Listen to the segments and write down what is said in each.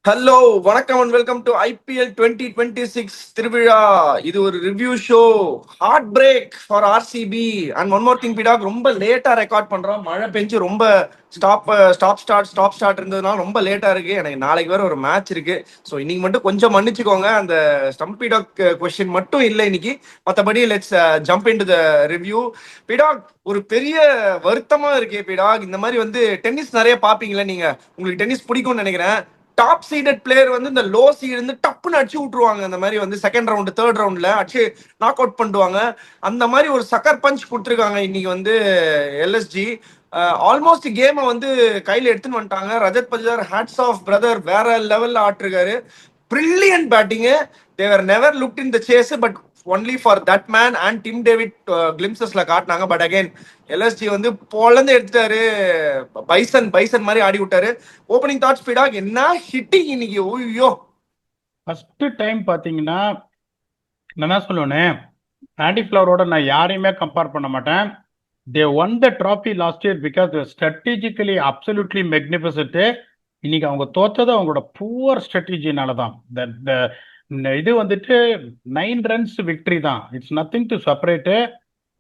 Hello வணக்கம் and welcome to IPL 2026 திருவிழா. இது ஒரு review show. Heart break for RCB and one more thing பிடாக், ரொம்ப லேட்டா ரெக்கார்ட் பண்றோம். மழை பெஞ்சு ரொம்ப ஸ்டாப் ஸ்டார்ட் இருந்ததுனால ரொம்ப லேட்டா இருக்கு. எனக்கு நாளைக்கு வேற ஒரு மேட்ச் இருக்கு. ஸோ இன்னைக்கு மட்டும் கொஞ்சம் மன்னிச்சுக்கோங்க. அந்த ஸ்டம்ப் பிடாக் கொஸ்டின் மட்டும் இல்லை இன்னைக்கு. மற்றபடி let's jump into the review. பிடாக், ஒரு பெரிய வருத்தமா இருக்கு பிடாக். இந்த மாதிரி டென்னிஸ் நிறைய பாப்பீங்களா நீங்க? உங்களுக்கு டென்னிஸ் பிடிக்கும்னு நினைக்கிறேன். டாப் சீடட் பிளேயர் இந்த லோ சீட் டப்புன்னு அடிச்சு விட்டுருவாங்க. அந்த மாதிரி செகண்ட் ரவுண்ட் தேர்ட் ரவுண்ட்ல அடிச்சு நாக் அவுட் பண்ணுவாங்க. அந்த மாதிரி ஒரு சக்கர் பஞ்ச் கொடுத்துருக்காங்க இன்னைக்கு எல்எஸ்ஜி. ஆல்மோஸ்ட் கேமை கையில எடுத்துன்னு வந்துட்டாங்க. ரஜத் பஜார், ஹேட்ஸ் ஆஃப் பிரதர், வேற லெவல்ல ஆட்டிருக்காரு. Brilliant batting. They never looked in the chase, but only for that man and Tim David கிளிம்சஸ்ல காட்டினாங்க. பட் அகைன் எல்எஸ்ஜி போலந்து எடுத்துட்டாரு. பைசன் பைசன் மாதிரி ஆடி விட்டாரு. ஓப்பனிங் தாட் ஸ்பீடாக என்ன ஹிட்டிங் இன்னைக்கு. ஓய்யோ, ஃபர்ஸ்ட் டைம் பாத்தீங்கன்னா நான் என்ன சொல்லுவேனே, ஆண்டி ஃபிளவரோட நான் யாரையுமே கம்பேர் பண்ண மாட்டேன். They won the trophy last year because strategically absolutely magnificent. இன்னைக்கு அவங்க தோத்தது அவங்களோட புவர் ஸ்ட்ராட்டஜினால தான். இது 9 ரன்ஸ் விக்டரி தான். It's nothing to separate.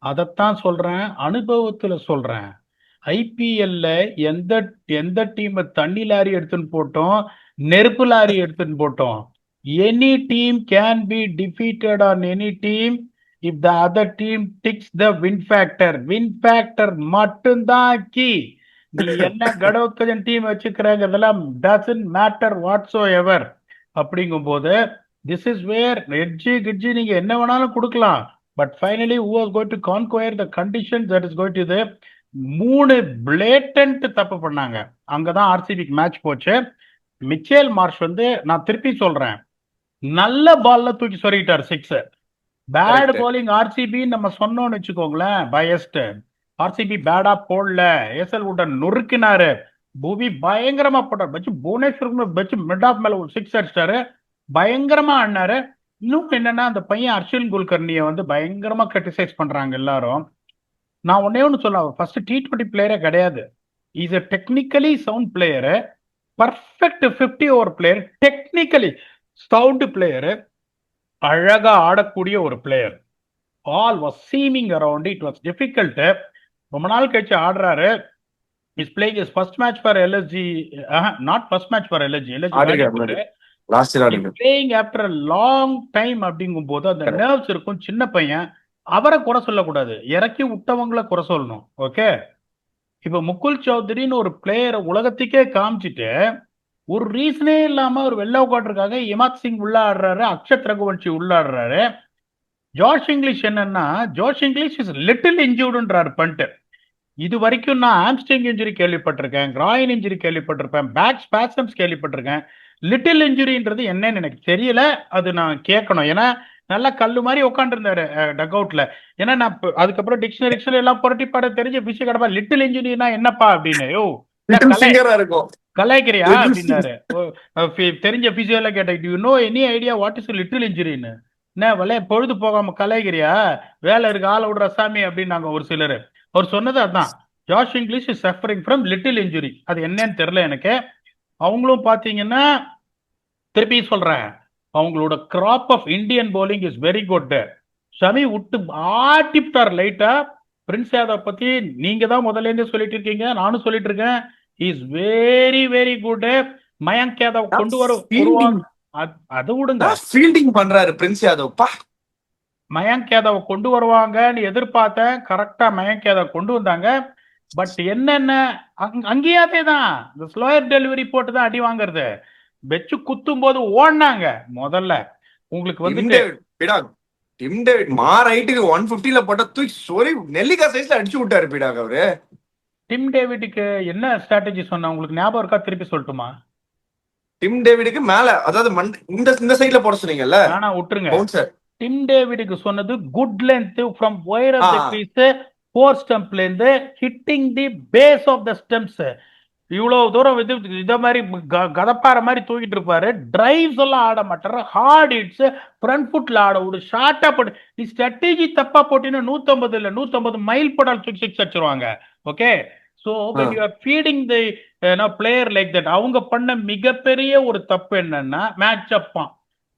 அதைத்தான் சொல்றேன், அனுபவத்துல சொல்றேன். ஐபிஎல்ல எந்த எந்த டீம் தண்ணி லாரி எடுத்துன்னு போட்டோம், நெருப்பு லாரி எடுத்துன்னு போட்டோம். Any team can be defeated on any team if the other team ticks the win factor. Win factor மட்டும்தான் கீ. நீ என்ன கடவுக்கஜன் டீம் வச்சுக்கிறதெல்லாம் டசன்ட் மேட்டர் வாட்ஸோ எவர். அப்படிங்கும் போது திஸ் இஸ் வேர் எட்ஜி கிட்ஜி நீங்க என்ன வேணாலும் கொடுக்கலாம். But finally who was going to conquer the conditions that is going to இது. 3 பிளேட்டன்ட் தப்பு பண்ணாங்க. அங்கதான் ஆர்சிபிக்கு மேட்ச் போச்சு. மிச்சேல் மார்ஷ் நான் திருப்பி சொல்றேன், நல்ல பால்ல தூக்கி சொருகிட்டார் சிக்ஸ். பேட் போலிங் ஆர்சிபி நம்ம சொன்னோம்னு வச்சுக்கோங்களேன், பயஸ்ட். ஆர்சிபி பேடா போடல, ஏசல் உடன் நொறுக்கினாரு. பூவி பயங்கரமா போட்டார். வச்சு புவனேஸ்வருக்கு வச்சு மிட் ஆஃப் மேல சிக்ஸ் அடிச்சிட்டாரு. பயங்கரமா ஆடினாரு. இன்னும் என்னன்னா, அந்த பையன் அர்ஷில் குல்கர்னியை பயங்கரமா கிரிட்டிசைஸ் பண்றாங்க எல்லாரும். நான் ஒன்னே ஒன்று சொல்ல, அவர் ஃபர்ஸ்ட் T20 பிளேயரே கிடையாது. Is a technically sound player, perfect 50 over player, technically sound player, அழகா ஆடக்கூடிய ஒரு player. All was seaming around. It was difficult. ரொம்ப நாள் கழிச்சு ஆடுறாரு. Is playing is first match for LSG. Not first match for LSG. Playing after long time. அப்படிங்கும் போது அந்த நர்வ்ஸ் இருக்கும். சின்ன பையன், அவரை குறை சொல்லக்கூடாது, இறக்கி விட்டவங்களை குறை சொல்லணும். ஓகே, இப்ப முகுல் சௌத்ரின்னு ஒரு பிளேயரை உலகத்துக்கே காமிச்சிட்டு ஒரு ரீசனே இல்லாம ஒரு வெள்ள உட்காட்டுருக்காங்க. இமாத் சிங் உள்ள ஆடுறாரு, அக்ஷத் ரகுவன்ஷி உள்ள ஆடுறாரு. ஜோஷ் இங்கிலீஷ் என்னன்னா, ஜோஷ் இங்கிலீஷ் இஸ் லிட்டில் இன்ஜூர்டுன்றாரு பண்ட். இது வரைக்கும் நான் ஆம்ஸ்ட்ரிங் இன்ஜுரி கேள்விப்பட்டிருக்கேன், கிராயின் இன்ஜுரி கேள்விப்பட்டிருப்பேன், பேக் ஸ்பாசம்ஸ் கேள்விப்பட்டிருக்கேன். லிட்டில் இன்ஜுரின்றது என்னன்னு எனக்கு தெரியல. அது நான் கேட்கணும். ஏன்னா நல்லா கல்லு மாதிரி உட்காந்துருந்தாரு டக் அவுட்ல. ஏன்னா நான் அதுக்கப்புறம் டிக்ஷனரி எல்லாம் புரட்டி பாட தெரிஞ்ச விஷயம் கடப்பா. லிட்டில் இன்ஜுரினா என்னப்பா அப்படின்னு. யோ கலாய்க்கிறியா அப்படின்னாரு. தெரிஞ்ச பிசியோல கேட்டேன், do you know any idea what is little இன்ஜுரின்னு. என்ன விளைய பொழுது போகாம கலாய்க்கிறியா, வேலை இருக்கு ஆள விடுற சாமி அப்படின்னாங்க ஒரு சிலர். அவர் சொன்னது அதான், Josh Inglis is suffering from little injury. அது என்னன்னு தெரியல எனக்கு. அவங்களும் பாத்தீங்கன்னா, திருப்பி சொல்றேன், அவங்களோட graph of Indian bowling is very good. Shami விட்டு ஆட்டிப்டார் லைட்டா. பிரின்ஸ் யாதவ் பத்தி நீங்க தான் முதல்ல இருந்தே சொல்லிட்டு இருக்கீங்க, நானும் சொல்லிட்டு இருக்கேன். Is very very good. Mayank Yadav கொண்டு வருவாங்க. அது விடுங்க, ஃபீல்டிங் பண்றாரு பிரின்ஸ் யாதவ். மயங்க் யாதவ் கொண்டு வருவாங்கன்னு எதிர்பார்த்தேன். கரெக்டா மயங்க் யாதவ் கொண்டு வந்தாங்க. பட் என்னென்ன அங்கேயாதே தான் இந்த ஸ்லோயர் டெலிவரி போட்டு தான் அடி வாங்குறது. வெச்சு குத்தும் போது ஓடினாங்க முதல்ல. உங்களுக்கு டிம் டேவிட் ரைட்டுக்கு 150ல போட்ட தூக்கி சொரி நெல்லிக்காய் சைஸ்ல அடிச்சு விட்டாரு பிடாக் அவரு. டிம் டேவிடுக்கு என்ன ஸ்ட்ராட்டஜி சொன்ன உங்களுக்கு ஞாபகம் இருக்கா? திருப்பி சொல்லட்டுமா? டிம் டேவிடுக்கு மேல, அதாவது இந்த சைடுல போட சொன்னீங்கல்ல, ஆனா விட்டுருங்க. டிம் டேவிடுக்கு சொன்னது good length from wider of the crease, 4 ஸ்டம்ப்ல இருந்து hitting the base of the stumps. இவ்வளவு தூரம் இத மாதிரி கதப்பாற மாதிரி தூக்கிட்டு இருப்பாரு. டிரைவ்ஸ் எல்லாம் ஆட மாட்டாரு. ஹார்ட் ஹிட்ஸ், ஃப்ரண்ட் ஃபுட்ல ஆட ஒரு ஷார்ட்டா போட்டு, நீ ஸ்ட்ராட்டஜி தப்பா போட்டின்னு 150 இல்ல 150 மைல் போடால் தூக்கி சிக்ஸ் அடிச்சிருவாங்க. Okay, so when you are feeding the player like that, அவங்க பண்ண மிகப்பெரிய ஒரு தப்பு என்னன்னா மேட்ச் அப்பான்.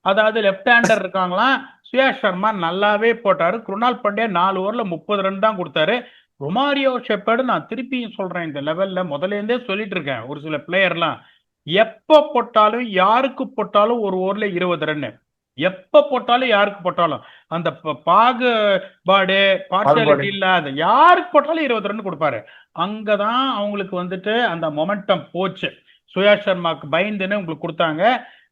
அதாவது லெஃப்ட் ஹேண்டர் இருக்காங்களாம், சுயாஷ் சர்மா நல்லாவே போட்டாரு, குருணால் பாண்டியா 4 ஓவர்ல 30 ரன் தான் கொடுத்தாரு. ரொமாரியோ ஷெப்பர்டு, நான் திருப்பியும் சொல்றேன், இந்த லெவல்ல முதல்ல இருந்தே சொல்லிட்டு இருக்கேன், ஒரு சில பிளேயர்லாம் எப்ப போட்டாலும் யாருக்கு போட்டாலும் ஒரு ஓவர்ல 20 ரன், எப்ப போட்டாலும் யாருக்கு போட்டாலும் அந்த பாகுபாடு பார்ஷியாலிட்டி இல்லாத யாருக்கு போட்டாலும் 20 ரன் கொடுப்பாரு. அங்கதான் அவங்களுக்கு வந்துட்டு அந்த மொமெண்டம் போச்சு. சுயாஷ் சர்மாக்கு பயந்துன்னு உங்களுக்கு கொடுத்தாங்க.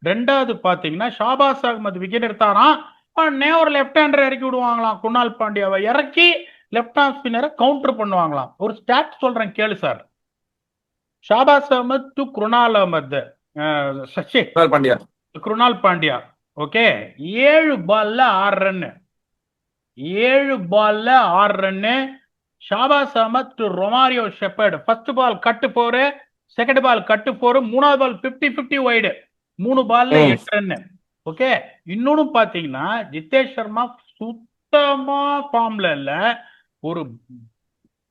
ரெண்டாவது பாத்தீங்கன்னா ஷாபாஸ் அகமது விக்கெட் எடுத்தாராம், ஒரு லெஃப்ட் ஹேண்டர் இறக்கி விடுவாங்களாம், குணால் பாண்டியாவை இறக்கி லெஃப்ட் ஹேண்ட் ஸ்பின்னரை கவுண்டர் பண்ணுவாங்களாம். ஒரு ஸ்டாட் சொல்றேன் கேளு sir. Shahbaz Ahmed to Krunal Ahmed Pandya Krunal Pandya, okay, 7 பால்ல 6 ரன்னு, 7 பால்ல 6 run. Shahbaz Ahmed to Romario Shepherd, first ball கட்டு 4, செகண்ட் பால் கட்டு 4, மூணாவது பால் 50-50 வைடு, 3 பால்ல 8 ரன்னு. ஓகே, இன்னொன்னு பாத்தீங்கன்னா ஜிதேஷ் சர்மா சுத்தமா ஃபார்ம்ல இல்ல. ஒரு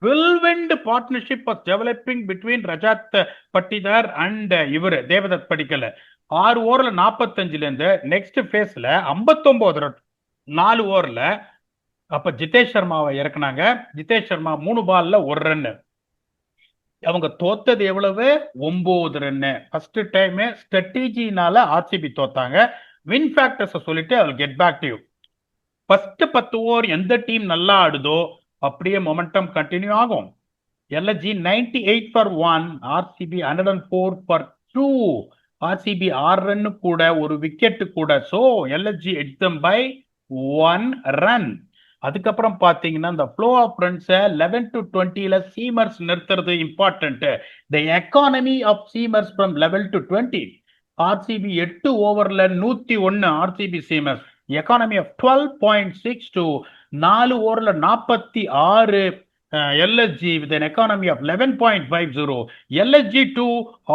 whirlwind partnership was developing between Rajat Patidar and இவர் தேவதத் படிக்கல. 6 ஓவர்ல 45ல இருந்து நெக்ஸ்ட் ஃபேஸ்ல 59 ரன் 4 ஓவர்ல. அப்ப ஜிதேஷ் சர்மாவை இறக்குனாங்க. ஜிதேஷ் சர்மா 3 பால்ல 1 ரன். அவங்க தோத்தது எவ்வளவு? 9 ரன். ஃபர்ஸ்ட் டைம் ஸ்ட்ராட்டஜினால ஆர்சிபி தோத்தாங்க. வின் ஃபேக்டர்ஸ் சொல்லிட்டு I will get back to you. First 10 over எந்த டீம் நல்லா ஆடுதோ அப்படியே மொமெண்டம் கண்டினியூ ஆகும். LSG 98 for 1, RCB 104 for 2. RCB 6 run கூட, ஒரு விக்கெட் கூட. So LSG edges them by 1 run. அதுக்கப்புறம் பாத்தீங்கன்னா இந்த ஃப்ளோ ஆஃப் ரன்ஸ் 11 to 20ல சீமர்ஸ் நிறுத்துறது important. The economy of seamers from 11 to 20. RCB 8 ஓவர்ல 101 RCB seamers. Economy of 12.6 to 4 ஓவர்ல 46 LSG with an economy of 11.50. LSG 2,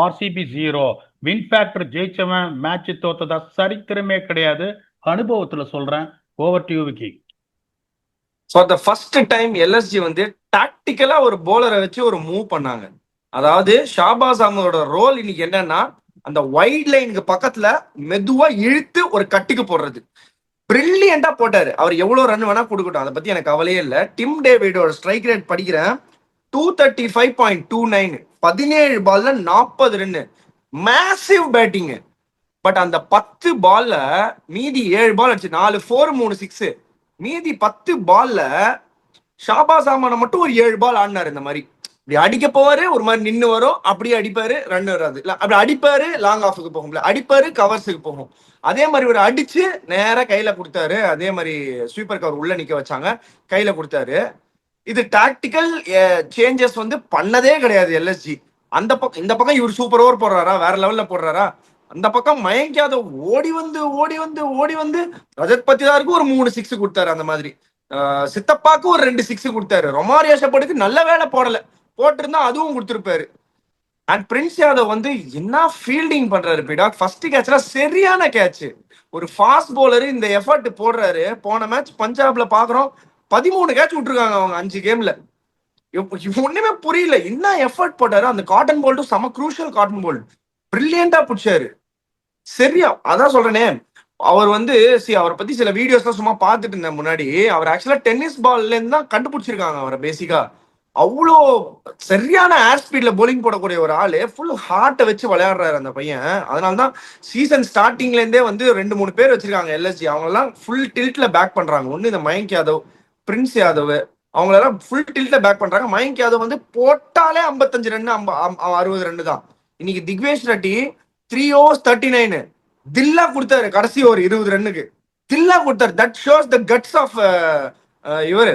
RCB 0. Win factor ஜெயிச்சவன் match தோத்ததா சரித்திரமே கிடையாது. அனுபவத்துல சொல்றேன். Over to you Vicky. For the first time LSG வந்து டாக்டிக்கலா ஒரு போலரை வச்சு ஒரு மூவ் பண்ணாங்க. அதாவது ஷாபாஸ் அகமதோட ரோல் இன்னைக்கு என்னன்னா, அந்த வைட் லைனுக்கு பக்கத்துல மெதுவா இழுத்து ஒரு கட்டுக்கு போடுறது. பிரில்லியண்டா போட்டாரு. அவர் எவ்வளவு ரன் வேணா கொடுக்கட்டும், அதை பத்தி எனக்கு கவலையே இல்லை. டிம் டேவிடோட ஸ்ட்ரைக் ரேட் படிக்கிறேன், 235.29, 17 பால்ல 40 ரன், மேசிவ் பேட்டிங். பட் அந்த 10 பால்ல மீதி 7 பால் அடிச்சு 4 4 3 6, மீதி 10 பால்ல ஷாபாஸ் அகமது மட்டும் ஒரு 7 பால் ஆடினாரு. இந்த மாதிரி இப்படி அடிக்க போவாரு, ஒரு மாதிரி நின்று வரும், அப்படியே அடிப்பாரு, ரன் வராது. இல்ல அப்படி அடிப்பாரு, லாங் ஆஃபுக்கு போகும்ல, அடிப்பாரு, கவர்ஸுக்கு போகும். அதே மாதிரி ஒரு அடிச்சு நேரா கையில கொடுத்தாரு. அதே மாதிரி ஸ்வீப்பர் கவர் உள்ள நிக்க வச்சாங்க, கையில கொடுத்தாரு. இது டாக்டிக்கல் சேஞ்சஸ் வந்து பண்ணதே கிடையாது எல்எஸ்ஜி. அந்த பக்கம் இந்த பக்கம் இவர் சூப்பர் ஓவர் போடுறாரா, வேற லெவல்ல போடுறாரா. அந்த பக்கம் மயங்க் யாதவ் ஓடி வந்து ரஜத் பத்திதாருக்கு ஒரு 3 6 கொடுத்தாரு. அந்த மாதிரி சித்தப்பாக்கு ஒரு 2 6 கொடுத்தாரு. ரொமாரியோ ஷெப்பர்டுக்கு நல்ல வேலை போடல, போட்டிருந்தா அதுவும் கொடுத்துருப்பாரு. அண்ட் பிரின்ஸ் யாதவ் வந்து என்ன ஃபீல்டிங் பண்றாரு பிடாக். ஃபர்ஸ்ட் கேட்ச்ல சரியான கேட்ச். ஒரு ஃபாஸ்ட் போலர் இந்த எஃபர்ட் போடுறாரு. போன மேட்ச் பஞ்சாப்ல பாக்குறோம், 13 கேட்ச் விட்டுருக்காங்க அவங்க 5 கேம்ல. ஒண்ணுமே புரியல, என்ன எஃபர்ட் போட்டாரு. அந்த காட்டன் போல்டும் செம குரூஷியல் காட்டன் போல்ட் பிரில்லியண்டா பிடிச்சாரு. சரியா, அதான் சொல்றேனே. அவர் வந்து அவரை பத்தி சில வீடியோஸ் சும்மா பார்த்துட்டு இருந்தேன் முன்னாடி. அவர் ஆக்சுவலா டென்னிஸ் பால்ல இருந்து தான் கண்டுபிடிச்சிருக்காங்க அவரை பேசிக்கா. அவ்வளோ சரியான ஏர் ஸ்பீட்ல போலிங் போடக்கூடிய ஒரு ஆளு, ஃபுல் ஹார்ட்டை வச்சு விளையாடுறாரு அந்த பையன். அதனாலதான் சீசன் ஸ்டார்டிங்ல இருந்தே வந்து 2-3 பேர் வச்சிருக்காங்க எல்எஸ்ஜி. அவங்க எல்லாம் ஃபுல் டில்ட்ல பேக் பண்றாங்க. ஒண்ணு இந்த மயங்க் யாதவ், பிரின்ஸ் யாதவ், அவங்களெல்லாம் ஃபுல் டில்ட்ல பேக் பண்றாங்க. மயங்க் யாதவ் வந்து போட்டாலே 55 ரன் 60 ரன் தான். இன்னைக்கு திக்வேஷ் ரெட்டி 3 overs 39 தில்லா கொடுத்தாரு. கடைசி ஒரு 20 ரன்னுக்கு தில்லா கொடுத்தாரு. That shows the guts of இவர்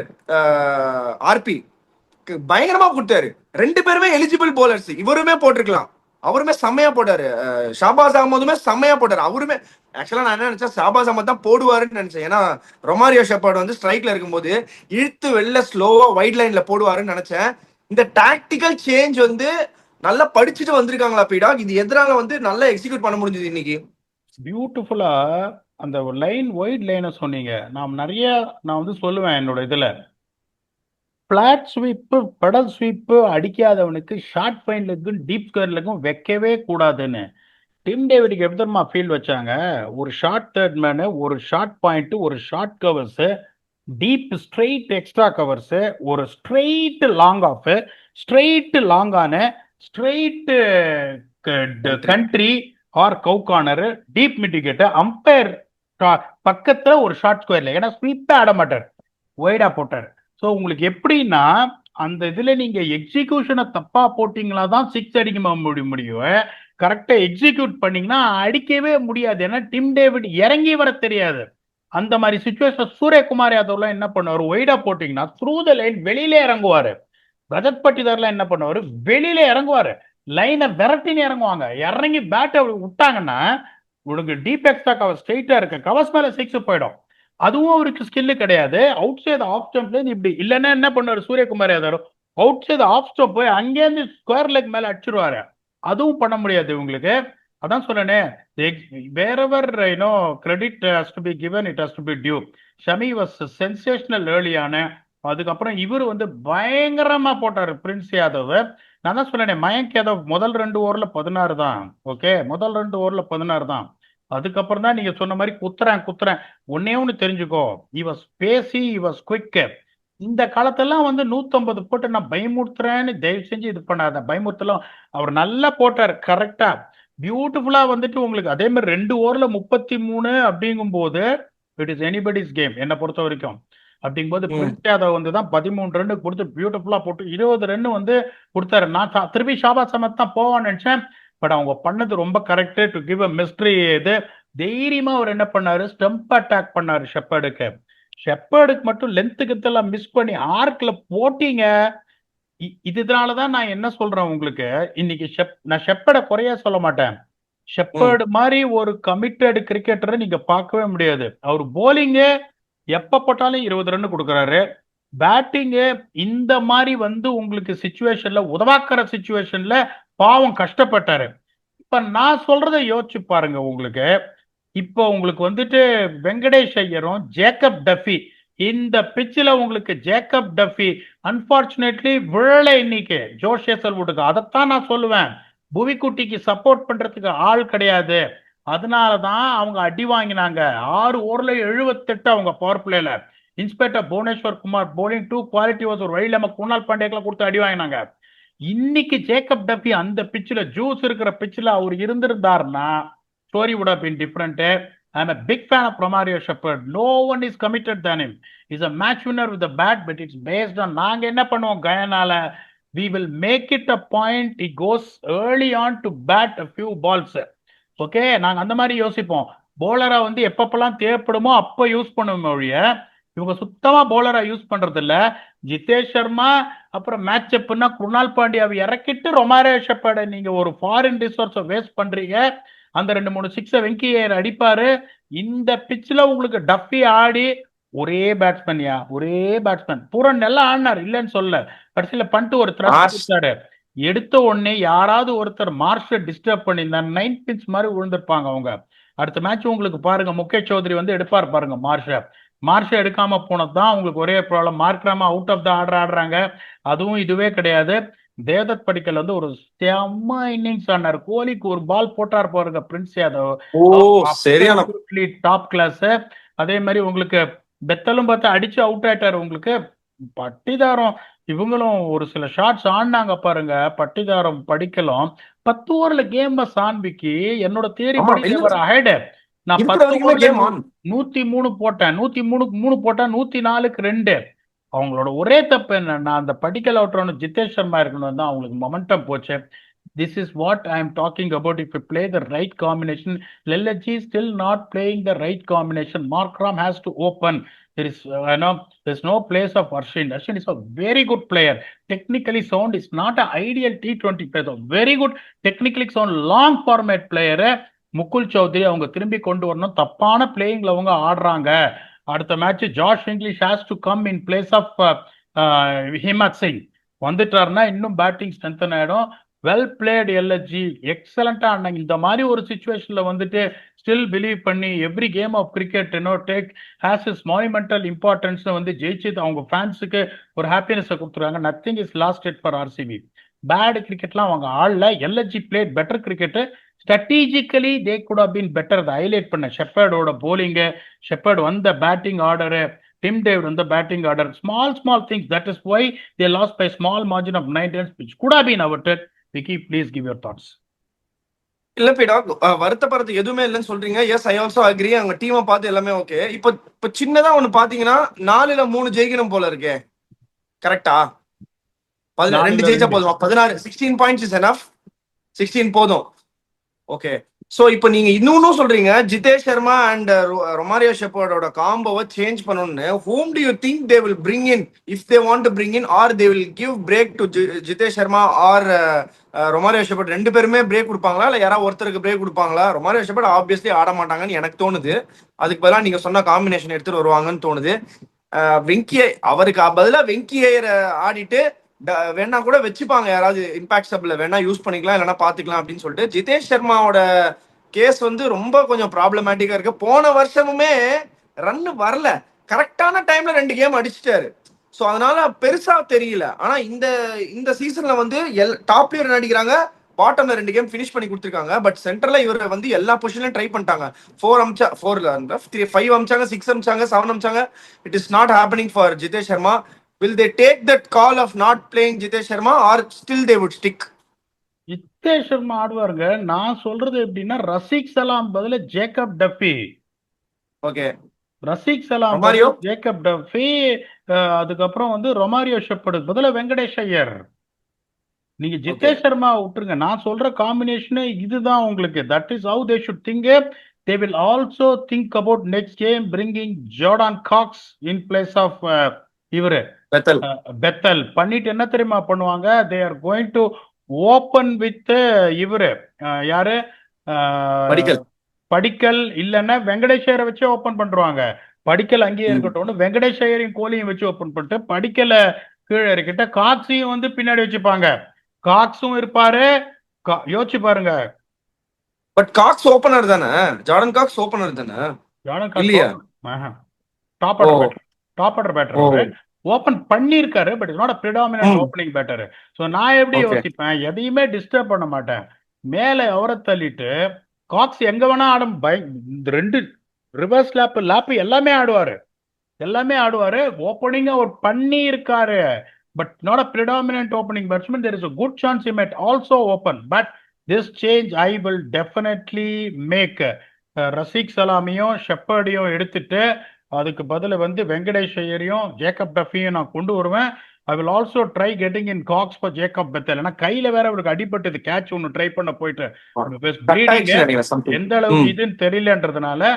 ஆர்பி. பயங்கரமா கொடுத்தாரு. 2 பேருமே எலிஜிபிள் போலர்ஸ். இவருமே போட்டிருக்கலாம், அவருமே செம்மையா போட்டாரு. ஷாபாஸ் அகமதுமே செம்மையா போட்டாரு. அவருமே ஆக்சுவலா நான் என்ன நினைச்சேன், ஷாபாஸ் அகமது தான் போடுவாருன்னு நினைச்சேன். ஏன்னா ரொமாரியோ ஷெப்பர்ட் வந்து ஸ்ட்ரைக்ல இருக்கும்போது இழுத்து வெளில ஸ்லோவா வைட் லைன்ல போடுவாருன்னு நினைச்சேன். இந்த டாக்டிக்கல் சேஞ்ச் வந்து நல்லா படிச்சுட்டு வந்திருக்காங்களா பீடாக். இது எதிரால வந்து நல்லா எக்ஸிக்யூட் பண்ண முடிஞ்சது இன்னைக்கு. பியூட்டிஃபுல்லா அந்த லைன், ஒயிட் லைனை சொன்னீங்க. நான் வந்து சொல்லுவேன் என்னோட இதுல, பிளாட் ஸ்வீப்பு பெடல் ஸ்வீப்பு அடிக்காதவனுக்கு ஷார்ட் ஃபைன் லெக்கும் டீப் ஸ்கொயர் லெக்கும் வைக்கவே கூடாதுன்னு டிம் டேவிடுக்கு எப்படி தெரியுமா ஃபீல்ட் வச்சாங்க? ஒரு ஷார்ட் தேர்ட் மேனு, ஒரு ஷார்ட் பாயிண்ட், ஒரு short covers, deep straight extra covers, ஒரு straight long off, straight long on, straight country or cow corner, deep midwicket, umpire பக்கத்துல ஒரு ஷார்ட் ஸ்கொயர்ல, ஏன்னா ஸ்வீப்பே ஆட மாட்டார், ஒய்டா போட்டார். ஸோ உங்களுக்கு எப்படின்னா அந்த இதுல நீங்க எக்ஸிகியூஷனை தப்பா போட்டீங்களா தான் சிக்ஸ் அடிக்க முடியும். கரெக்டா எக்ஸிக்யூட் பண்ணீங்கன்னா அடிக்கவே முடியாது. ஏன்னா டிம் டேவிட் இறங்கி வர தெரியாது. அந்த மாதிரி சுச்சுவேஷன் சூரியகுமார் யாதவ்லாம் என்ன பண்ணுவார், ஒய்டா போட்டீங்கன்னா த்ரூ த லைன் வெளியில இறங்குவாரு. ரஜத் பட்டிதார்லாம் என்ன பண்ணுவாரு, வெளியில இறங்குவாரு, லைனை விரட்டின்னு இறங்குவாங்க. இறங்கி பேட்டை விட்டாங்கன்னா உனக்கு டீப் எக்ஸ்ட்ரா கவர் ஸ்ட்ரெயிட்டா இருக்க கவர்ஸ் மேல சிக்ஸ் போயிடும். அதுவும் அவருக்கு ஸ்கில்லு கிடையாது. அவுட் சைடு ஆஃப் ஸ்டம்ப்ல இப்படி இல்லைன்னா என்ன பண்ணுவாரு Suryakumar Yadav, out side of stump போய் அங்கேருந்து ஸ்கொயர் லெக் மேல அடிச்சிருவாரு. அதுவும் பண்ண முடியாது உங்களுக்கு. அதான் சொன்னேனே, whatever you know credit has to be given, it has to be due. Shami was sensational ஏர்லியான. அதுக்கப்புறம் இவர் வந்து பயங்கரமா போட்டாரு பிரின்ஸ் யாதவ். நான் தான் சொன்னேனே, மயங்க் யாதவ் முதல் 2 ஓவர்ல 16 தான். ஓகே, முதல் 2 ஓவர்ல 16 தான். அதுக்கப்புறம் தான் நீங்க சொன்ன மாதிரி குத்துறேன். ஒன்னே ஒண்ணு தெரிஞ்சுக்கோ, இவஸ் பேசி இவஸ் குவிக். இந்த காலத்தெல்லாம் வந்து 150 போட்டு நான் பயமுறுத்துறேன்னு தயவு செஞ்சு இது பண்ணாத. பயமுறுத்தலாம், அவர் நல்லா போட்டார் கரெக்டா, பியூட்டிஃபுல்லா வந்துட்டு உங்களுக்கு. அதே மாதிரி 2 ஓவர்ல 33 அப்படிங்கும் போது இட் இஸ் எனிபடிஸ் கேம் என்னை பொறுத்த வரைக்கும். அப்படிங்கும்போது பிரின்ஸ் யாதவ் வந்து தான் 13 ரன் கொடுத்து பியூட்டிஃபுல்லா போட்டு 20 ரன் வந்து கொடுத்தாரு. நான் திருப்பி ஷாபாஸ் அஹமத் தான் போவான்னு நினைச்சேன். பட் அவங்க பண்ணது ரொம்ப correct to give a mystery. இது தைரியமா அவர் என்ன பண்ணாரு, ஸ்டம்ப் அட்டாக் பண்ணாரு ஷெப்பர்டுக்கு. ஷெப்பர்டுக்கு மட்டும் லென்த்துக்கு எல்லாம் மிஸ் பண்ணி ஆர்க்ல போட்டீங்க. இதனாலதான் நான் என்ன சொல்றேன் உங்களுக்கு, இன்னைக்கு நான் ஷெப்பர்டை குறைய சொல்ல மாட்டேன். ஷெப்பர்டு மாதிரி ஒரு கமிட்டட் கிரிக்கெட்டரை நீங்க பார்க்கவே முடியாது. அவர் போலிங்கு எப்ப போட்டாலும் 20 ரன் கொடுக்குறாரு. பேட்டிங்கு இந்த மாதிரி வந்து உங்களுக்கு சிச்சுவேஷன்ல உதவாக்கிற சிச்சுவேஷன்ல பாவம் கஷ்டப்பட்டாரு. இப்ப நான் சொல்றதை யோசிச்சு பாருங்க உங்களுக்கு. இப்போ உங்களுக்கு வந்துட்டு வெங்கடேஷ் ஐயரும் ஜேக்கப் டஃபி, இந்த பிச்சில் உங்களுக்கு ஜேக்கப் டஃபி அன்பார்ச்சுனேட்லி விழலை இன்னைக்கு ஜோஷ் ஹேசல்வுட்டுக்கு. அதைத்தான் நான் சொல்லுவேன், புவிக்குட்டிக்கு சப்போர்ட் பண்றதுக்கு ஆள் கிடையாது. அதனாலதான் அவங்க அடி வாங்கினாங்க. 6 ஓவர்ல 78 அவங்க பவர் பிளேல. Inspector Bhuvneshwar Kumar bowling 2 quality was ஒரு வழியில நம்ம குணால் பாண்டேக்கெல்லாம் கொடுத்து அடி வாங்கினாங்க. இன்னைக்கு ஜேக்கப் டஃபி அந்த பிச்சில், ஜூஸ் இருக்கிற பிச்சில் அவர் இருந்திருந்தாருன்னா story would have been different. I'm a big fan of Romario Shepherd. No one is committed than him. He's a match winner with the bat, but it's based on நாங்க என்ன பண்ணுவோம் கயானால, we will make it a point he goes early on to bat a few balls. Okay, நாங்க அந்த மாதிரி யோசிப்போம். போலரா வந்து எப்பப்பெல்லாம் தேவைப்படுமோ அப்ப யூஸ் பண்ணுவோம் ஒழிய, இவங்க சுத்தமா போலரா யூஸ் பண்றது இல்ல. ஜிதேஷ் சர்மா அப்புறம் மேட்ச் அப்னா குருணால் பாண்டியாவை இறக்கிட்டு ரொமாரியோ ஷெப்பர்டை நீங்க ஒரு ஃபாரின் ரிசோர்ஸை வேஸ்ட் பண்றீங்க. அந்த 2-3 சிக்ஸை வெங்கியர் அடிப்பாரு. இந்த பிச்சில் உங்களுக்கு டஃபி ஆடி ஒரே பேட்ஸ்மேன் பூரன் நல்லா ஆடினார், இல்லைன்னு சொல்ல. கடைசியில பண்ணிட்டு ஒரு த்ரஸ்ட் கொடுத்தாரு. எடுத்த உடனே யாராவது ஒருத்தர் மார்ஷை டிஸ்டர்ப் பண்ணியிருந்தா 9 பின்ஸ் மாதிரி விழுந்திருப்பாங்க அவங்க. அடுத்த மேட்ச் உங்களுக்கு பாருங்க, முகேஷ் சௌத்ரி வந்து எடுப்பார் பாருங்க மார்ஷை எடுக்காம போனதுதான் உங்களுக்கு ஒரே ப்ராப்ளம். மார்க்ராமா அவுட் ஆஃப் த ஆர்டர் ஆடுறாங்க. அதுவும் இதுவே கிடையாது. தேவதத் படிக்கல் வந்து ஒரு செம்ம இன்னிங்ஸ் ஆனார். கோலிக்கு ஒரு பால் போட்டார் பாருங்க பிரின்ஸ் யாதவ், டாப் கிளாஸ். அதே மாதிரி உங்களுக்கு பெத்தலும் பார்த்து அடிச்சு அவுட் ஆயிட்டாரு. உங்களுக்கு பட்டிதாரம் இவங்களும் ஒரு சில ஷாட்ஸ் ஆடினாங்க பாருங்க. பட்டிதாரம் படிக்கலும் 10 ஓவர்ல கேம் ஆன்பிக்கு என்னோட தேரி படி அஹெட். நான் 10 ஓவர்ல 103 போட்டேன், 103 போட்டேன், 104க்கு 2. அவங்களோட ஒரே தப்பு என்னன்னா அந்த படிக்கல் அவுட்ரான ஜிதேஷ் சர்மா இருக்கணும் தான் அவங்களுக்கு மொமெண்டம் போச்சு. This is what I am talking about. If you play the right combination, LSG still not playing the right combination. Markram has to open. There is no place of Arshin. Arshin is a very good player. Technically sound, is not an ideal T20 player. A very good technically sound long format player. Mukul Choudhary அவங்க திரும்பி கொண்டு வரணும். தப்பான பிளேயிங்ல அவங்க ஆடுறாங்க. அடுத்த match Josh Inglis has to come in place of Himmat Singh வந்துட்டாருன்னா இன்னும் பேட்டிங் ஸ்ட்ரென்தன் ஆயிடும். வெல் பிளேட் எல்எஸ்ஜி, எக்ஸலண்டா ஆடினாங்க. இந்த மாதிரி ஒரு சுச்சுவேஷன்ல வந்துட்டு ஸ்டில் பிலீவ் பண்ணி every game of cricket take has is monumental importance வந்து ஜெயிச்சு அவங்க ஃபேன்ஸுக்கு ஒரு ஹாப்பினஸை கொடுத்துருக்காங்க. Nothing is lost it for RCB. Bad கிரிக்கெட்லாம் அவங்க ஆடல. LSG played better cricket. Strategically they could have been better. அதை ஹைலைட் பண்ண ஷெப்பர்டோட போலிங்கு, ஷெப்பர்ட் வந்த பேட்டிங் ஆர்டரு, டிம் டேவிட் வந்த batting order, small things. That is why they lost by small margin of 9 runs which could have been averted. Vicky, please give your thoughts. இல்ல பீடாக், வருத்தப்படுறது எதுவுமே இல்லைன்னு சொல்றீங்க. Yes, I also agree. அவங்க டீமை பார்த்து எல்லாமே okay. இப்ப சின்னதா ஒண்ணு பாத்தீங்கன்னா 4-3 ஜெயிக்கணும் போல இருக்கே. கரெக்டா? 2 ஜெயிச்சா போதும். 16 16 பாயிண்ட்ஸ் இஸ் எனஃப். 16 போதும். ஓகே. சோ இப்போ நீங்க இன்னொன்னும் சொல்றீங்க, ஜிதேஷ் சர்மா அண்ட் ரொமாரியோ ஷெப்பர்டோட காம்போவை சேஞ்ச் பண்ணணும்னு. whom do you think they will bring in if they want to bring in, or they will give break to Jitesh Sharma or Romario Shepherd? ரெண்டு பேருமே பிரேக் கொடுப்பாங்களா, இல்ல யாராவது ஒருத்தருக்கு பிரேக் கொடுப்பாங்களா? ரொமாரியோ ஷெப்பர்ட் ஆப்வியஸ்லி ஆட மாட்டாங்கன்னு எனக்கு தோணுது. அதுக்கு பதிலாக நீங்க சொன்ன காம்பினேஷன் எடுத்துட்டு வருவாங்கன்னு தோணுது. அவருக்கு பதிலா வெங்கி ஐயர் ஆடிட்டு வேணா கூட வச்சுப்பாங்க, யாராவது இம்பாக்ட் சப்ல வேணா யூஸ் பண்ணிக்கலாம், இல்லைன்னா பாத்துக்கலாம் அப்படின்னு சொல்லிட்டு. ஜிதேஷ் சர்மாவோட கேஸ் வந்து ரொம்ப கொஞ்சம் ப்ராப்ளமேட்டிக்கா இருக்கு. போன வருஷமுமே ரன் வரல, கரெக்டான டைம்ல 2 கேம் அடிச்சிட்டாரு. ஸோ அதனால பெருசா தெரியல. ஆனா இந்த சீசன்ல வந்து டாப்லயும் ரன் அடிக்கிறாங்க, பாட்டம்ல 2 கேம் ஃபினிஷ் பண்ணி கொடுத்துருக்காங்க. பட் சென்டர்ல இவர் வந்து எல்லா பொசிஷன்லயும் ட்ரை பண்ணிட்டாங்க. 5 அமிச்சாங்க, 6 அமிச்சாங்க, 7 அமிச்சாங்க. It is not happening for Jitesh Sharma. Will they take that call of not playing Jitesh Sharma, or still they would stick? Jitesh Sharma ஆடுவாருங்க. நான் சொல்றது எப்படின்னா, ரசிக் சலாம் பதில ஜேக்கப் டஃபி. ஓகே. ரசிக் சலாம் ரொமாரியோ, ஜேக்கப் டஃபி, அதுக்கப்புறம் வந்து ரொமாரியோ ஷெப்பர்டுக்கு பதில வெங்கடேஷ் ஐயர். நீங்க ஜிதேஷ் சர்மா விட்டுருங்க. நான் சொல்ற காம்பினேஷன் இதுதான் உங்களுக்கு. That is how they should think. They will also think about next game bringing Jordan Cox in place of இவரு பெத்தல். பண்ணிட்டு என்ன தெரியுமா பண்ணுவாங்க? They are going to open with இவரு யாரு, படிக்கல் இல்லைன்னா வெங்கடேஷ் ஐயரை வச்சு ஓபன் பண்றாங்க. படிக்கல் அங்கேயே இருக்கட்டும், வெங்கடேஷ் ஐயரையும் கோலியும் வச்சு ஓபன் பண்ணிட்டு படிக்கல கீழே இருக்கிட்ட காக்ஸையும் வந்து பின்னாடி வச்சுப்பாங்க. காக்ஸும் இருப்பாரு, யோசிச்சு பாருங்க. பட் காக்ஸ் ஓபனர் தானே, ஜார்டன் காக்ஸ் ஓபனர் தானே. Jordan Cox top order batter open பண்ணிருக்காரு. But it's not a predominant opening batter. So நான் எப்படி யோசிப்பேன், எதையுமே டிஸ்டர்ப் பண்ண மாட்டேன். மேலே அவரை தள்ளிட்டு காக்ஸ் எங்க வேணா ஆடும். 2 ரிவர்ஸ் லேப் எல்லாமே ஆடுவாரு. ஓப்பனிங் அவர் பண்ணி இருக்காரு. But not a predominant opening batsman. there is a good chance he might also open. But this change I will definitely make. ரசிக் சலாமியும் ஷெப்பர்டையும் எடுத்துட்டு அதுக்கு பதில வந்து வெங்கடேஷ் ஐயரையும் ஜேக்கப் டஃபியும் நான் கொண்டு வருவேன். I will also try getting in Cox for Jacob Bethell. ஏன்னா கையில வேற அவருக்கு அடிபட்டது, கேட்ச் ஒன்று ட்ரை பண்ண போயிட்டு எந்த அளவுக்கு இதுன்னு தெரியலன்றதுனால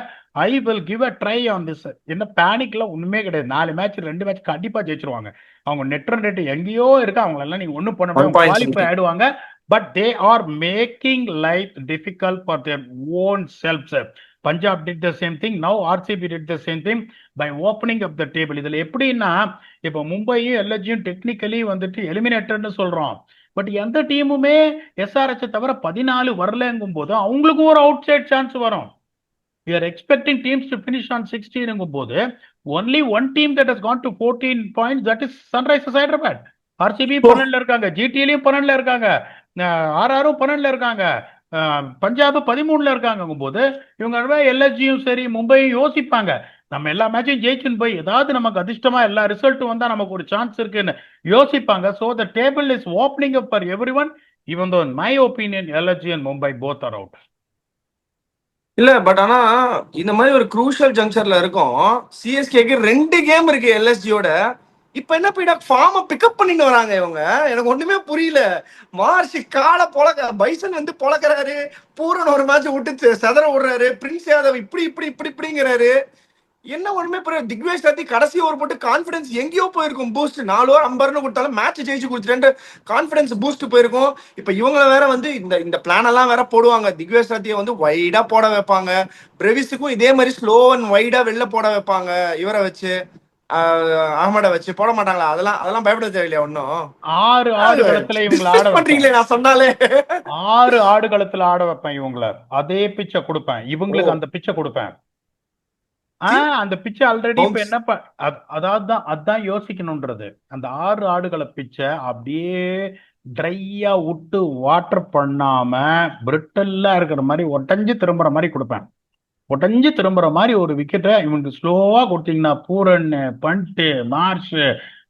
I will give a try on this. என்ன பேனிக்ல ஒண்ணுமே கிடையாது. 4 மேட்ச் 2 மேட்ச் கண்டிப்பா ஜெயிச்சிருவாங்க. அவங்க நெட் ரன் ரேட் எங்கேயோ இருக்கு, அவங்களெல்லாம் நீங்க ஒன்னும் பண்ண முடியாது, குவாலிஃபை ஆயிடுவாங்க. But they are making life difficult for their own selves. Punjab did the same thing. Now RCB did the same thing by opening up the table. இதுல எப்படின்னா, இப்போ மும்பையும் எல்எஸ்ஜியும் டெக்னிக்கலி வந்துட்டு எலிமினேட்டர்னு சொல்றோம். பட் எந்த டீமுமே எஸ்ஆர்எச் தவிர 14 வரலங்கும் போது அவங்களுக்கும் ஒரு அவுட் சைட் சான்ஸ் வரும். We are expecting teams to finish on 16 போது only one team that has gone to 14 points, that is Sunrisers Hyderabad. RCB 12ல இருக்காங்க, GTலயும் 12ல இருக்காங்க, ஆர்ஆரும் 12ல இருக்காங்க, பஞ்சாப் 13ல இருக்காங்கும் போது இவங்க எல்எஸ்ஜியும் சரி மும்பையும் யோசிப்பாங்க, நம்ம எல்லா மேட்சும் ஜெயிச்சுன்னு போய் ஏதாவது நமக்கு அதிர்ஷ்டமா எல்லா ரிசல்ட்டும் வந்தா நமக்கு ஒரு சான்ஸ் இருக்குன்னு யோசிப்பாங்க. So the table is opening up for everyone, even though in my opinion LSG and Mumbai both are out. இல்ல பட் ஆனா இந்த மாதிரி ஒரு க்ரூஷியல் ஜங்ஷன்ல இருக்கும். சிஎஸ்கேக்கு 2 கேம் இருக்கு எல்எஸ்ஜியோட. இப்ப என்ன போயிட்டா ஃபார்ம பிக்கப் பண்ணிட்டு வராங்க இவங்க. எனக்கு ஒண்ணுமே புரியல. மார்ஷ் காலை பொழக்க, பைசன் வந்து பொழக்கிறாரு, பூரன் ஒரு மேட்ச் விட்டு செதற விடுறாரு, பிரின்ஸ் யாதவ் இப்படிங்கிறாரு. என்ன ஒண்ணுமே புரியல. திக்வேஷ் சத்தி கடைசி ஓவர் போட்டு கான்பிடன்ஸ் எங்கேயோ போயிருக்கும். பூஸ்ட் 4 ஓவர் 50 ரன் கொடுத்தாலும் மேட்ச் ஜெயிச்சு கொடுத்துட்டு கான்பிடன்ஸ் பூஸ்ட் போயிருக்கும். இப்ப இவங்கள வேற வந்து இந்த பிளான் எல்லாம் வேற போடுவாங்க. திக்வேஷ் சத்தியை வந்து வைடா போட வைப்பாங்க. பிரெவிஸுக்கும் இதே மாதிரி ஸ்லோ அண்ட் வைடா வெளில போட வைப்பாங்க இவரை வச்சு. அகமட வச்சு போட மாட்டாங்களா? அதெல்லாம் அதெல்லாம் பயப்பட தேவையில்லையா ஒன்னும்? 6 ஆடுகளத்துல இவங்களை ஆட டிஸ்கஸ் வைப்பேன். பண்றீங்களே நான் சொன்னாலே. 6 ஆடுகளத்துல ஆட வைப்பேன் இவங்கள. அதே பிச்சை கொடுப்பேன், ஓ இவங்களுக்கு அந்த பிச்சை கொடுப்பேன். சி அந்த பிச்சை ஆல்ரெடி இப்ப பவுன்ஸ். என்ன அதாவது அதான் யோசிக்கணும்ன்றது. அந்த 6 ஆடுகள பிச்சை அப்படியே ட்ரையா விட்டு வாட்டர் பண்ணாம பிரிட்டல்லா இருக்கிற மாதிரி ஒட்டஞ்சு திரும்புற மாதிரி கொடுப்பேன். ஒட்டஞ்சு திரும்புற மாதிரி ஒரு விக்கெட்டை இவனுக்கு ஸ்லோவா கொடுத்தீங்கன்னா பூரன், பண்ட், மார்ஷ்,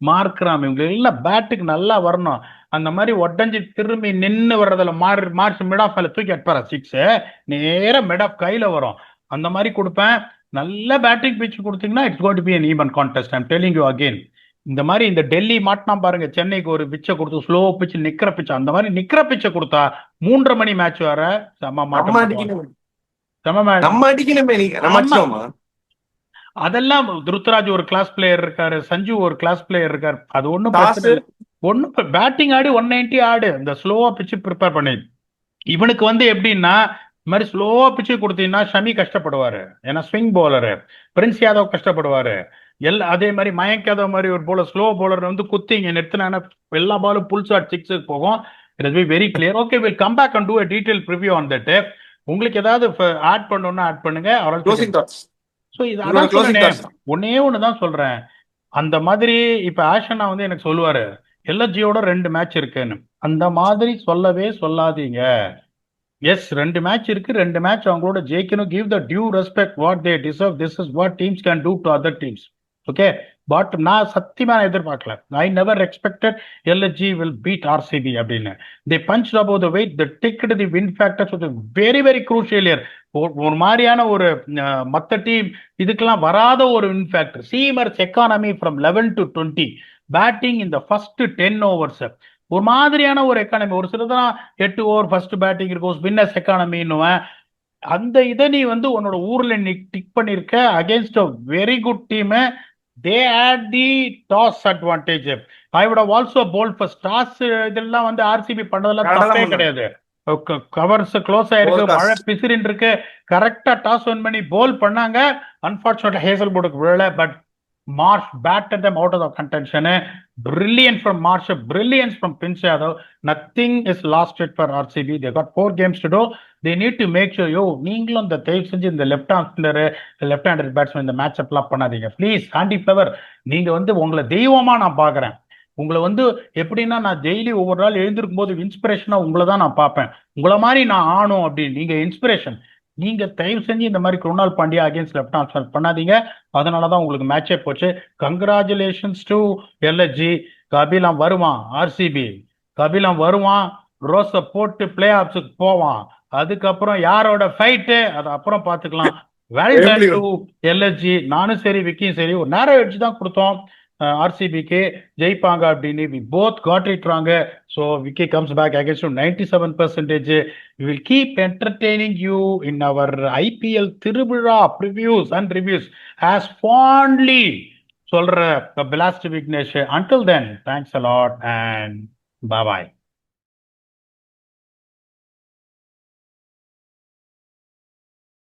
மார்க்ராம் இவங்க எல்லாம் பேட்டுக்கு நல்லா வரணும். அந்த மாதிரி ஒட்டஞ்சு திரும்பி நின்று வர்றதுல மார்ச் மிட் ஆஃப் தூக்கி அட்பார 6 நேரா மிட் ஆஃப் கையில வரும். அந்த மாதிரி கொடுப்பேன். நல்ல பேட்டிங் பிச் கொடுத்தீங்கன்னா it's got to be an even contest. I'm telling you again. இந்த மாதிரி இந்த டெல்லி மாட்டினா பாருங்க, சென்னைக்கு ஒரு பிச்சை கொடுத்து ஸ்லோ பிச் நிக்கிற பிச்சை, அந்த மாதிரி நிக்கிற பிச்சை கொடுத்தா 3:30 மணி மேட்ச் வர செம்ம மாட்டம் நம்ம போடுவாங்க. அடிக்கணுமே, செம்ம match. நம்ம அடிக்கணுமே, நீங்க நம்ம ஆமா, அடிச்சோமா? அதெல்லாம் ருத்ராஜ் ஒரு கிளாஸ் பிளேயர் இருக்காரு, சஞ்சு ஒரு கிளாஸ் பிளேயர் இருக்காரு, அது ஒன்றும் பிரச்சனை டாஸ் இல்லை. ஒன்றும் பேட்டிங் ஆடி 190 ஆடு, இந்த ஸ்லோவா பிச்சு ப்ரிப்பேர் பண்ணி. இவனுக்கு வந்து எப்படின்னா இந்த மாதிரி ஸ்லோவா பிச்சு கொடுத்தீங்கன்னா ஷமி கஷ்டப்படுவாரு, ஏன்னா ஸ்விங் பவுலரு. பிரின்ஸ் யாதவ் கஷ்டப்படுவாரு. அதே மாதிரி மயங்க் யாதவ் மாதிரி ஒரு போலர், ஸ்லோ பவுலர் வந்து குத்தி இங்க நிறுத்தினா எல்லா பாலும் புல் ஷாட் 6 போகும். It is very clear. Okay, will come back and do a detailed preview on that. உங்களுக்கு ஏதாவது ஆட் பண்ணணும்னா ஆட் பண்ணுங்க. க்ளோசிங் தாட்ஸ், ஸோ இது உங்களோட அதான் க்ளோசிங் சொல்றேனே, தாட்ஸ். ஒன்னே ஒண்ணுதான் சொல்றேன். அந்த மாதிரி இப்ப ஆஷனா வந்து எனக்கு சொல்லுவாரு எல்எஸ்ஜியோட 2 மேட்ச் இருக்குன்னு. அந்த மாதிரி சொல்லவே சொல்லாதீங்க. எஸ், 2 மேட்ச் இருக்கு, 2 மேட்ச் அவங்களோட ஜெயிக்கணும். Give the due respect what they deserve. This is what teams can do to other teams. Okay, but நான் சத்தியமா எதிர்பார்க்கல. I never expected LSG will beat RCB அப்படின்னு. They punch above the weight, the ticket, the win factor very very crucial year. ஒரு மாதிரியான ஒரு மற்ற team இதுக்கெல்லாம் வராத ஒரு win factor. Seamers economy from 11 to 20 batting இந்த ஃபர்ஸ்ட் 10 overs. ஒரு மாதிரியான ஒரு எக்கானமி. ஒரு சிலதான் 8 ஓவர் ஃபர்ஸ்ட் பேட்டிங் இருக்கும், ஸ்பின்னர்ஸ் எக்கானமின்னுவேன். அந்த இதை நீ வந்து உன்னோட ஊர்ல நீ டிக் பண்ணிருக்க against a very good team. They had the toss advantage. I would have also bowled first. Toss இதெல்லாம் வந்து ஆர்சிபி பண்ணதெல்லாம் தப்பே கிடையாது. கவர்ஸ் க்ளோஸ் ஆயிருக்கு, மழை பிசிறின் இருக்கு, கரெக்டா டாஸ் வின் பண்ணி போல் பண்ணாங்க. அன்பார்ச்சுனேட்லி ஹேசல்வுட்டுக்கு விழல, but Marsh batted them out of the contention. Brilliant from Marsh, brilliance from Prince Yadav. Nothing is lost yet for RCB. They got 4 games to do. They need to make sure, நீங்களும் இந்த தயவு செஞ்சு இந்த left handed batsman இந்த match அப்லாம் பண்ணாதீங்க please. Chandy flower, நீங்க வந்து உங்களை தெய்வமா நான் பாக்குறேன். உங்களை வந்து எப்படின்னா, நான் டெய்லி ஒவ்வொரு நாள் எழுந்திருக்கும் போது இன்ஸ்பிரேஷனா உங்களை தான் நான் பார்ப்பேன். உங்களை மாதிரி நான் ஆனும் அப்படின்னு. நீங்க இன்ஸ்பிரேஷன். நீங்க தயவு செஞ்சு இந்த மாதிரி Krunal Pandya against left arm பண்ணாதீங்க. அதனாலதான் உங்களுக்கு மேட்சே போச்சு. Congratulations to LSG. கபிலம் வருவான், ஆர்சிபி கபிலம் வருவான், ரோஸ போட்டு பிளே ஆஃப்ஸுக்கு போவான். அதுக்கப்புறம் யாரோட ஃபைட்டு அது அப்புறம் பாத்துக்கலாம். Well done to LSG. நானும் சரி, விக்கியும் சரி, ஒரு நேரம் வச்சு தான் கொடுத்தோம் ஆர்சிபிக்கு ஜெயிப்பாங்க அப்படின்னு. We both got it wrong. So Vicky comes back against to 97%. We will keep entertaining you in our IPL Tiruvizha previews and reviews as fondly சொல்ற Blast Vignesh. Until then, thanks a lot and bye bye.